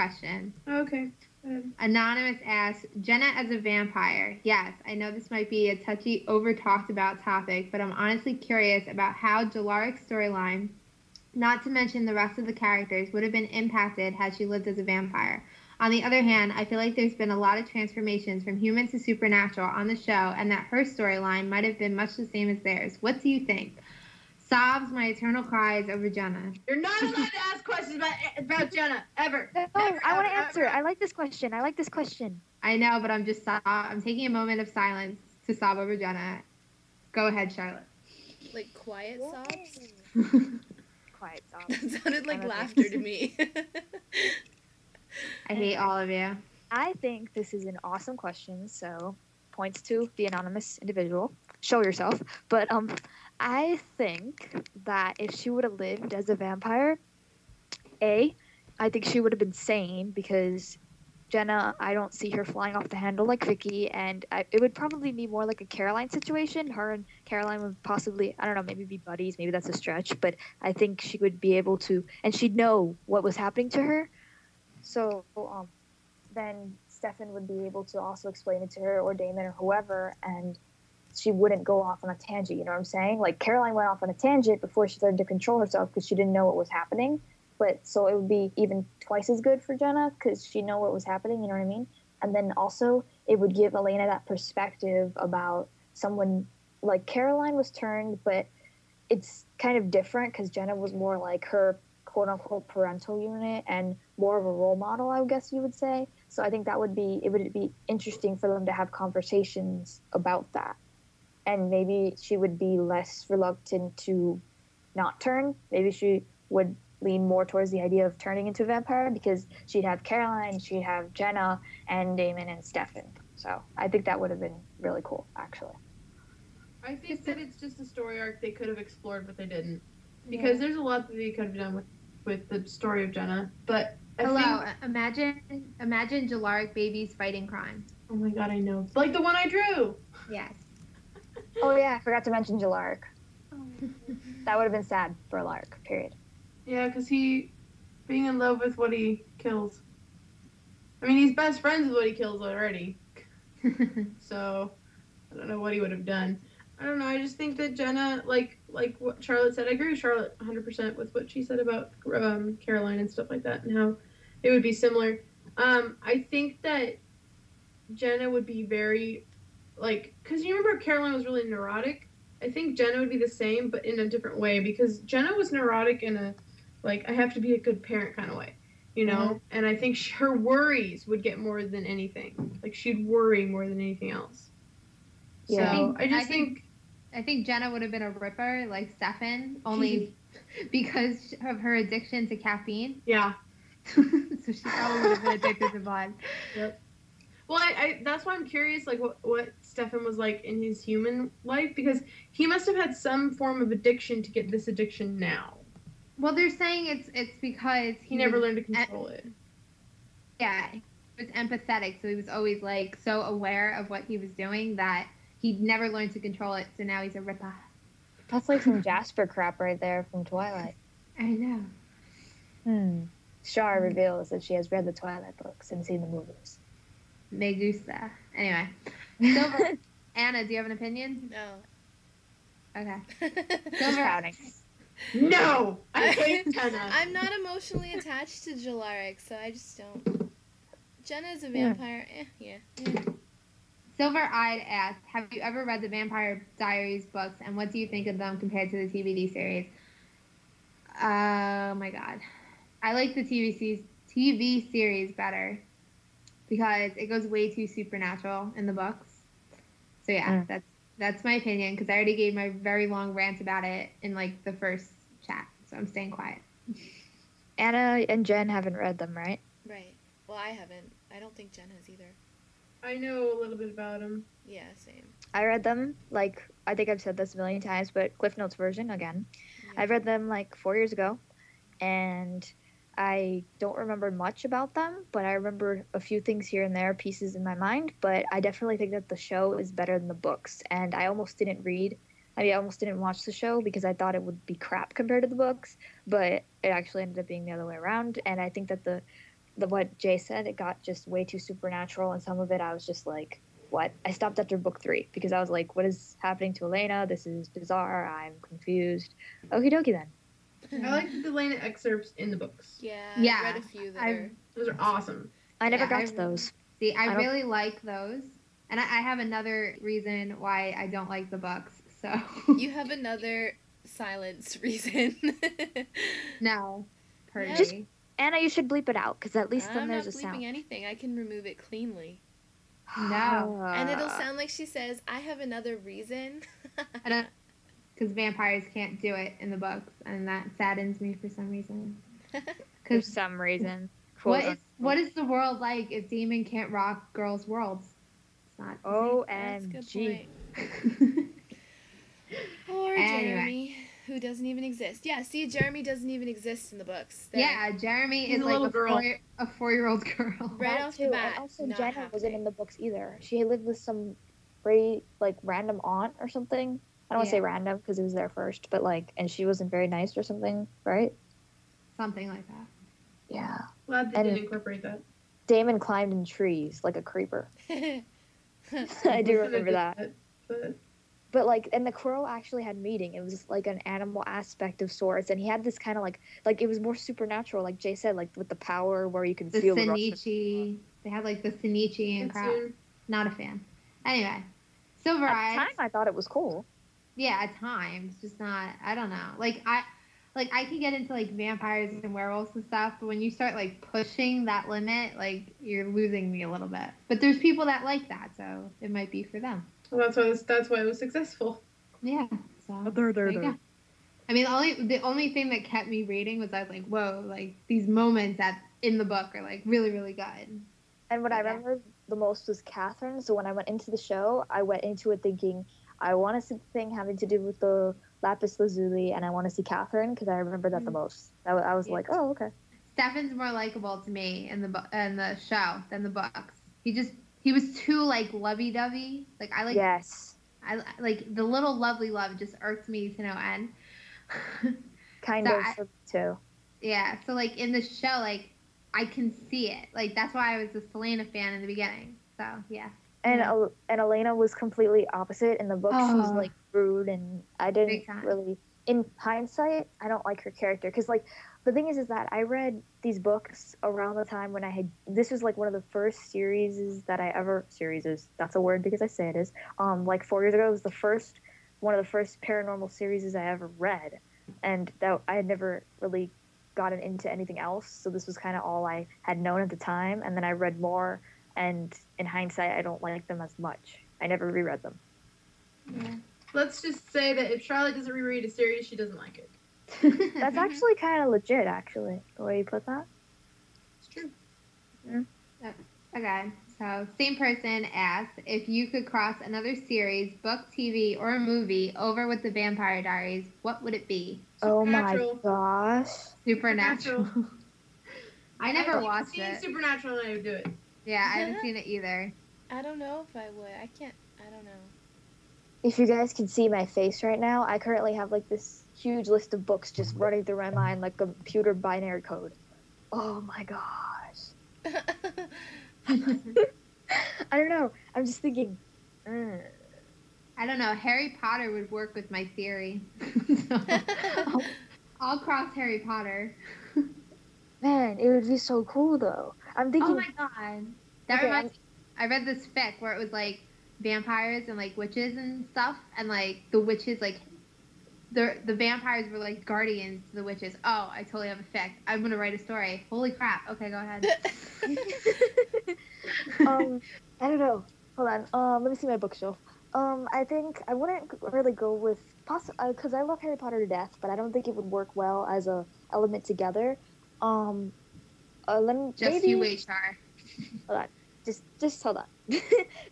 question. Okay. Anonymous asks, Jenna as a vampire. Yes, I know this might be a touchy, over-talked about topic, but I'm honestly curious about how Jalaric's storyline, not to mention the rest of the characters, would have been impacted had she lived as a vampire. On the other hand, I feel like there's been a lot of transformations from human to supernatural on the show, and that her storyline might have been much the same as theirs. What do you think? Sobs, my eternal cries over Jenna. You're not allowed to ask questions about Jenna, ever. No, I want to answer. I like this question. I know, but I'm taking a moment of silence to sob over Jenna. Go ahead, Charlotte. Like quiet sobs? Quiet sobs. That sounded like laughter to me. I hate all of you. I think this is an awesome question, so points to the anonymous individual. Show yourself. But I think that if she would have lived as a vampire, I think she would have been sane, because Jenna, I don't see her flying off the handle like Vicky, and it would probably be more like a Caroline situation. Her and Caroline would possibly, I don't know, maybe be buddies. Maybe that's a stretch, but I think she would be able to, and she'd know what was happening to her. So then Stefan would be able to also explain it to her, or Damon, or whoever, and she wouldn't go off on a tangent, you know what I'm saying? Like, Caroline went off on a tangent before she started to control herself because she didn't know what was happening. But so it would be even twice as good for Jenna because she know what was happening, you know what I mean? And then also it would give Elena that perspective about someone, like Caroline was turned, but it's kind of different because Jenna was more like her quote-unquote parental unit and more of a role model, I guess you would say. So I think it would be interesting for them to have conversations about that. And maybe she would be less reluctant to not turn. Maybe she would lean more towards the idea of turning into a vampire because she'd have Caroline, she'd have Jenna, and Damon and Stefan. So I think that would have been really cool, actually. I think that it's just a story arc they could have explored, but they didn't. Because there's a lot that they could have done with the story of Jenna. But imagine Jalaric babies fighting crime. Oh my god, I know. Like the one I drew! Yes. Oh yeah, I forgot to mention Jalaric. That would have been sad for Alaric, period. Yeah, because he being in love with what he kills. I mean, he's best friends with what he kills already. So, I don't know what he would have done. I don't know, I just think that Jenna, like what Charlotte said, I agree with Charlotte 100% with what she said about Caroline and stuff like that, and how it would be similar. I think that Jenna would be very, because you remember Caroline was really neurotic? I think Jenna would be the same, but in a different way, because Jenna was neurotic in a, I have to be a good parent kind of way, you know? Mm-hmm. And I think her worries would get more than anything. Like, she'd worry more than anything else. Yeah. So, I think Jenna would have been a ripper, like Stefan, only because of her addiction to caffeine. Yeah. So she probably would have been addicted to blood. Yep. Well, I that's why I'm curious, what Stefan was like in his human life, because he must have had some form of addiction to get this addiction now. Well, they're saying it's because he never learned to control it. Yeah, he was empathetic, so he was always, so aware of what he was doing that he never learned to control it, so now he's a ripper. That's like some Jasper crap right there from Twilight. I know. Char reveals that she has read the Twilight books and seen the movies. Me gusta. Anyway. Silver. Anna, do you have an opinion? No. Okay. Just counting. No! I hate Jenna. I'm not emotionally attached to Jalaric, so I just don't. Jenna's a vampire. Yeah. Silver-Eyed asks, have you ever read the Vampire Diaries books, and what do you think of them compared to the TVD series? Oh my god. I like the TV series better because it goes way too supernatural in the books. So yeah, that's my opinion, because I already gave my very long rant about it in the first chat, so I'm staying quiet. Anna and Jen haven't read them, right? Right. Well, I haven't. I don't think Jen has either. I know a little bit about them. Yeah, same. I read them, I think I've said this a million times, but Cliff Notes version again. Yeah. I read them 4 years ago, and I don't remember much about them, but I remember a few things here and there, pieces in my mind, but I definitely think that the show is better than the books, and I almost didn't watch the show because I thought it would be crap compared to the books, but it actually ended up being the other way around, and I think that the what Jay said, it got just way too supernatural, and some of it I was just like, what? I stopped after book 3 because I was like, what is happening to Elena? This is bizarre. I'm confused. Okie dokie then. I like the Elena excerpts in the books. Yeah, Yeah, I read a few that I've- are. Those are awesome. I never Yeah, got I to those. See, I I don't- really like those. And I have another reason why I don't like the books. So You have another silence reason. no, Purdy. Just- Anna, you should bleep it out because at least then I'm there's not a bleeping sound. anything. I can remove it cleanly. No. And it'll sound like she says, I have another reason. I don't, because vampires can't do it in the books, and that saddens me for some reason. For Because some reason. what is the world like if demon can't rock girls' worlds? It's not. the That's a good OMG. point. Or Anyway. Jeremy, who doesn't even exist. Yeah, see, Jeremy doesn't even exist in the books. There. Yeah, Jeremy He's is a like little a girl. a 4-year-old girl. Right That off the too, bat, and also not Jenna wasn't happening. in the books either. She lived with some very like random aunt or something. I don't want to say Yeah. random because it was there first, but like, and she wasn't very nice or something, right? Something like that. Yeah. Glad they And- didn't incorporate that. Damon climbed in trees like a creeper. I do remember that. But But like, and the crow actually had meaning. It was like an animal aspect of sorts, and he had this kind of like it was more supernatural, like Jay said, like with the power where you could The feel the rush of- Sinichi. They had like the Sinichi and crap. soon. Not a fan. Anyway, Silver At Eyes. the time, I thought it was cool. Yeah, at times, just not. I don't know. Like I could get into like vampires and werewolves and stuff, but when you start like pushing that limit, like you're losing me a little bit. But there's people that like that, so it might be for them. Well, that's why it was successful. Yeah. So there you go. I mean, the only thing that kept me reading was I was like, whoa, like these moments in the book are like really really good. And what I Yeah. remember the most was Catherine. So when I went into the show, I went into it thinking I want to see the thing having to do with the lapis lazuli, and I want to see Catherine because I remember that the most. I was Yeah. like, oh, okay. Stefan's more likable to me in the show than the books. He was too like lovey dovey. Like I like Yes, I like the little lovely love just irked me to no end. kind So of for me too. Yeah, so like in the show, like I can see it. Like that's why I was a Selena fan in the beginning. So yeah. And Yeah. and Elena was completely opposite in the book. She was Oh. like rude, and I didn't Big time. really. In hindsight, I don't like her character because like the thing is that I read these books around the time when I had. This was like one of the first series that I ever That's a word because I say it is. Like 4 years ago, it was one of the first paranormal series I ever read, and that I had never really gotten into anything else. So this was kind of all I had known at the time, and then I read more. And in hindsight, I don't like them as much. I never reread them. Yeah. Let's just say that if Charlotte doesn't reread a series, she doesn't like it. That's actually kind of legit, actually, the way you put that. It's true. Okay, so same person asked if you could cross another series, book, TV, or movie over with the Vampire Diaries, what would it be? Oh my Supernatural. gosh. Supernatural. I never I've watched seen it. Supernatural and I would do it. Yeah, I haven't seen it either. I don't know if I would. I don't know. If you guys can see my face right now, I currently have like this huge list of books just running through my mind like computer binary code. Oh my gosh. I don't know. I'm just thinking. I don't know. Harry Potter would work with my theory. So, I'll cross Harry Potter. Man, it would be so cool though. I'm thinking. Oh my god. That Okay, reminds me. I read this fic where it was like vampires and like witches and stuff, and like the witches like the vampires were like guardians to the witches. Oh, I totally have a fic. I'm gonna write a story. Holy crap. Okay, go ahead. I don't know. Hold on. Let me see my bookshelf. I think I wouldn't really go with because I love Harry Potter to death, but I don't think it would work well as a element together. Let me, Just maybe, you wait, Char. Hold on. Just hold on.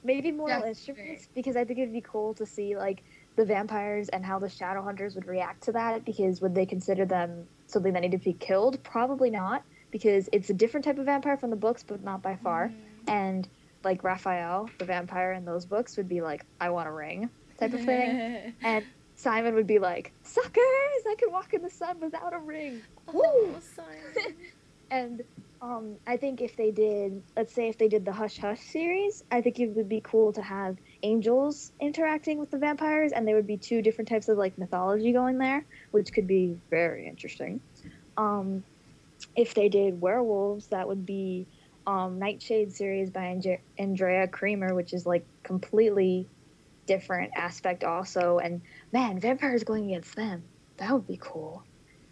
Maybe Moral Just Instruments, because I think it'd be cool to see like the vampires and how the Shadowhunters would react to that, because would they consider them something that needed to be killed? Probably not, because it's a different type of vampire from the books, but not by far. And like Raphael, the vampire in those books, would be like, I want a ring type of thing. And Simon would be like, suckers, I can walk in the sun without a ring. Oh, Simon. And I think if they did, let's say if they did the Hush Hush series, I think it would be cool to have angels interacting with the vampires, and there would be two different types of like mythology going there, which could be very interesting. Um, if they did werewolves, that would be Nightshade series by Andrea Creamer, which is like completely different aspect also. And man, vampires going against them, that would be cool.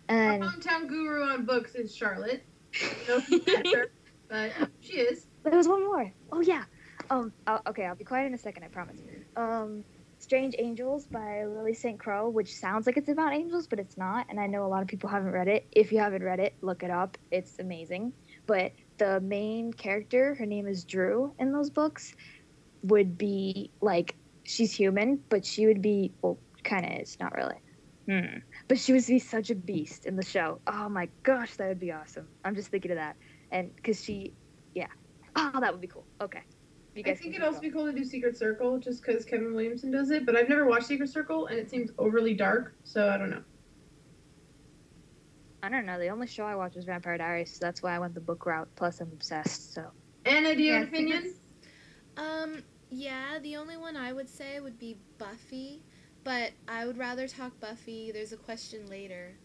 Our And hometown guru on books is Charlotte. I don't know if you met her, but she is. there was one more. Oh yeah. Okay, I'll be quiet in a second. I promise. Strange Angels by Lily St. Croix, which sounds like it's about angels, but it's not. And I know a lot of people haven't read it. If you haven't read it, look it up. It's amazing. But the main character, her name is Drew in those books, would be like she's human, but she would be well, kind of is, not really. But she would be such a beast in the show. Oh my gosh, that would be awesome. I'm just thinking of that, and because she, yeah. Oh, that would be cool. Okay. You I guys think can it'd also be cool to do Secret Circle just because Kevin Williamson does it, but I've never watched Secret Circle and it seems overly dark, so I don't know. I don't know. The only show I watched was Vampire Diaries, so that's why I went the book route. Plus, I'm obsessed. So. Anna, do you have Yeah, an opinion? Yeah, the only one I would say would be Buffy, but I would rather talk Buffy. There's a question later.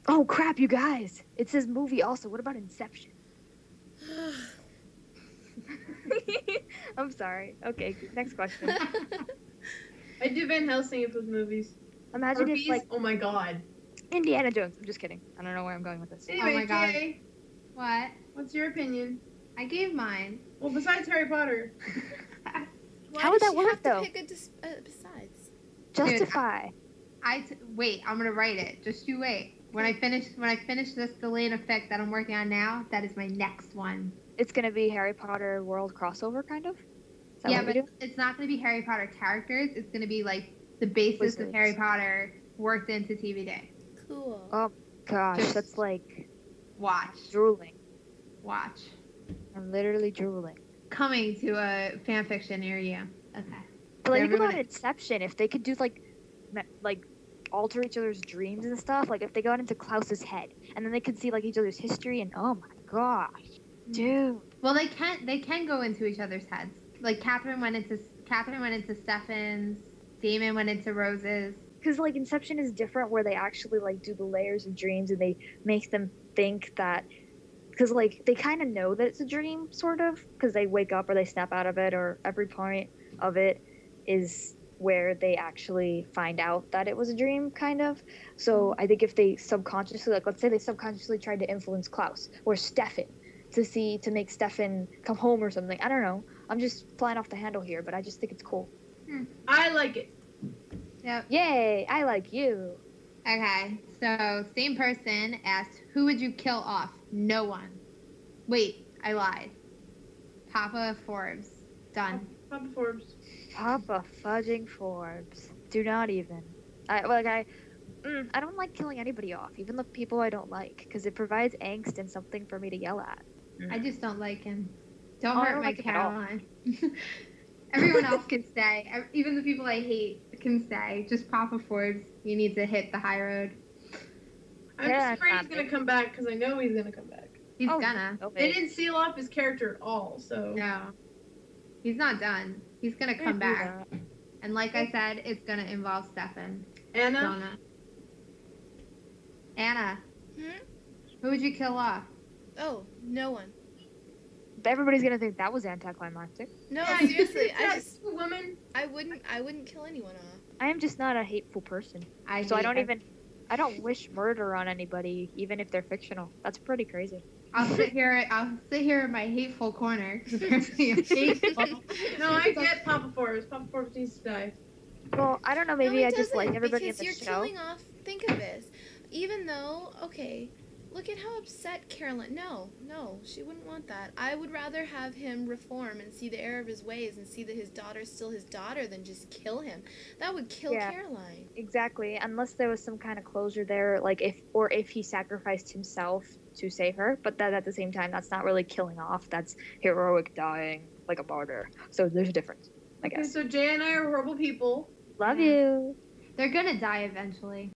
Oh crap, you guys! It says movie also. What about Inception? I'm sorry. Okay, next question. I do Van Helsing if it was movies. Imagine Harpies? if like Oh my god. Indiana Jones. I'm just kidding. I don't know where I'm going with this. Anyway, my God. Jay, What? what's your opinion? I gave mine. Well, besides Harry Potter. Why How would does that she work, have though? to pick a besides? Justify. Wait. I'm gonna write it. Just you wait. When I finish this Delayed Effect that I'm working on now, that is my next one. It's gonna be Harry Potter world crossover, kind of. Is that Yeah, what we but do? it's not gonna be Harry Potter characters. It's gonna be like the basis of Wizards. Harry Potter worked into TVD. Cool. Oh gosh, Just- that's like Watch. drooling. Watch. I'm literally drooling. Coming to a fan fiction near you. Okay. But like, think Everyone- about Inception. If they could do like alter each other's dreams and stuff, like if they got into Klaus's head and then they could see like each other's history, and oh my gosh, dude. Well, they can go into each other's heads. Like Catherine went into Stefan's. Damon went into Rose's. Because like Inception is different, where they actually like do the layers of dreams and they make them think that, because like they kind of know that it's a dream, sort of, because they wake up or they snap out of it, or every point of it is where they actually find out that it was a dream, kind of. So I think if they subconsciously, like let's say they subconsciously tried to influence Klaus or Stefan to make Stefan come home or something. I don't know. I'm just flying off the handle here, but I just think it's cool. I like it. Yep. Yay! I like you. Okay. So same person asked, who would you kill off? No one. Wait, I lied. Papa Forbes. Done. Papa Forbes. Papa fudging Forbes. Do not even. I don't like killing anybody off, even the people I don't like, because it provides angst and something for me to yell at. I just don't like him. Don't Oh, I hurt don't my like him at all. Caroline. Everyone else can stay. Even the people I hate can stay. Just Papa Forbes, you need to hit the high road. I'm Yeah, just afraid he's happy. gonna come back because I know he's gonna come back. He's Oh, gonna. They didn't seal off his character at all, so. No. He's not done. He's gonna come back. And like I said, it's gonna involve Stefan. Anna? Donna. Anna, Hmm? who would you kill off? Oh, no one. Everybody's gonna think that was anticlimactic. No, Yeah, seriously, that's a woman. I wouldn't kill anyone off. I am just not a hateful person, so I hate- I don't wish murder on anybody, even if they're fictional. That's pretty crazy. I'll sit here in my hateful corner. 'Cause apparently I'm hateful. No, I get Papa Forbes. Papa Forbes needs to die. Well, I don't know. No, Maybe it I just like doesn't, everybody in because the you're show. killing off. Think of this. Even though, okay, look at how upset Carolyn. No, she wouldn't want that. I would rather have him reform and see the error of his ways and see that his daughter's still his daughter than just kill him. That would kill Yeah. Caroline. Exactly, unless there was some kind of closure there, like if he sacrificed himself to save her. But that at the same time, that's not really killing off. That's heroic dying like a martyr. So there's a difference, I Okay, guess. so Jay and I are horrible people. Love you. They're gonna die eventually.